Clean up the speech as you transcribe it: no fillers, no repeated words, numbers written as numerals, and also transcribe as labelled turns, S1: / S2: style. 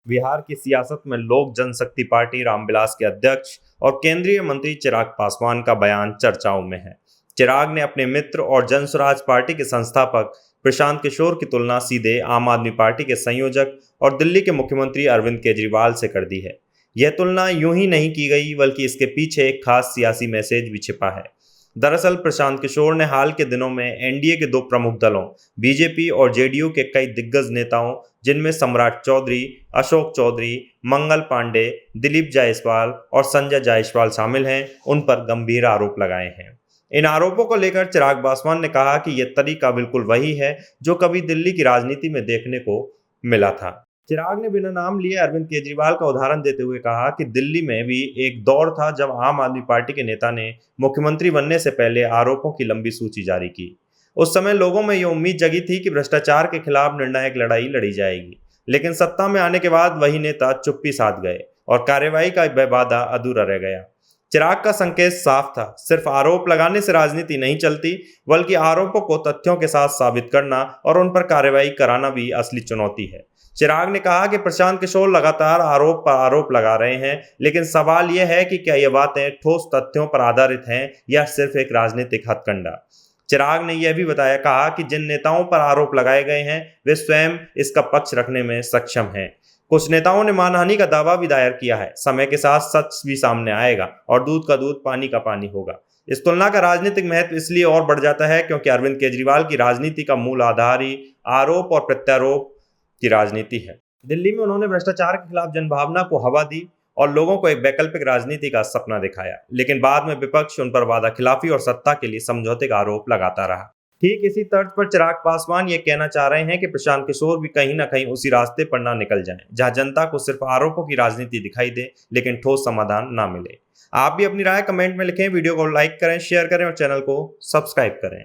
S1: बिहार की सियासत में लोक जनशक्ति पार्टी रामविलास के अध्यक्ष और केंद्रीय मंत्री चिराग पासवान का बयान चर्चाओं में है। चिराग ने अपने मित्र और जनसुराज पार्टी के संस्थापक प्रशांत किशोर की तुलना सीधे आम आदमी पार्टी के संयोजक और दिल्ली के मुख्यमंत्री अरविंद केजरीवाल से कर दी है। यह तुलना यूं ही नहीं की गई, बल्कि इसके पीछे एक खास सियासी मैसेज भी छिपा है। दरअसल प्रशांत किशोर ने हाल के दिनों में एनडीए के दो प्रमुख दलों बीजेपी और जेडीयू के कई दिग्गज नेताओं, जिनमें सम्राट चौधरी, अशोक चौधरी, मंगल पांडे, दिलीप जायसवाल और संजय जायसवाल शामिल हैं, उन पर गंभीर आरोप लगाए हैं। इन आरोपों को लेकर चिराग पासवान ने कहा कि यह तरीका बिल्कुल वही है जो कभी दिल्ली की राजनीति में देखने को मिला था। चिराग ने बिना नाम लिए अरविंद केजरीवाल का उदाहरण देते हुए कहा कि दिल्ली में भी एक दौर था जब आम आदमी पार्टी के नेता ने मुख्यमंत्री बनने से पहले आरोपों की लंबी सूची जारी की। उस समय लोगों में ये उम्मीद जगी थी कि भ्रष्टाचार के खिलाफ निर्णायक लड़ाई लड़ी जाएगी, लेकिन सत्ता में आने के बाद वही नेता चुप्पी साध गए और कार्यवाही का वादा अधूरा रह गया। चिराग का संकेत साफ था, सिर्फ आरोप लगाने से राजनीति नहीं चलती, बल्कि आरोपों को तथ्यों के साथ साबित करना और उन पर कार्रवाई कराना भी असली चुनौती है। चिराग ने कहा कि प्रशांत किशोर लगातार आरोप पर आरोप लगा रहे हैं, लेकिन सवाल यह है कि क्या ये बातें ठोस तथ्यों पर आधारित हैं या सिर्फ एक राजनीतिक हथकंडा। चिराग ने यह भी कहा कि जिन नेताओं पर आरोप लगाए गए हैं वे स्वयं इसका पक्ष रखने में सक्षम हैं। कुछ नेताओं ने मानहानि का दावा भी दायर किया है। समय के साथ सच भी सामने आएगा और दूध का दूध पानी का पानी होगा। इस तुलना का राजनीतिक महत्व इसलिए और बढ़ जाता है क्योंकि अरविंद केजरीवाल की राजनीति का मूल आधार ही आरोप और प्रत्यारोप की राजनीति है। दिल्ली में उन्होंने भ्रष्टाचार के खिलाफ जनभावना को हवा दी और लोगों को एक वैकल्पिक राजनीति का सपना दिखाया, लेकिन बाद में विपक्ष उन पर वादा खिलाफी और सत्ता के लिए समझौते का आरोप लगाता रहा। ठीक इसी तर्ज पर चिराग पासवान ये कहना चाह रहे हैं कि प्रशांत किशोर भी कहीं ना कहीं उसी रास्ते पर ना निकल जाएं, जहां जनता को सिर्फ आरोपों की राजनीति दिखाई दे लेकिन ठोस समाधान ना मिले। आप भी अपनी राय कमेंट में लिखें, वीडियो को लाइक करें, शेयर करें और चैनल को सब्सक्राइब करें।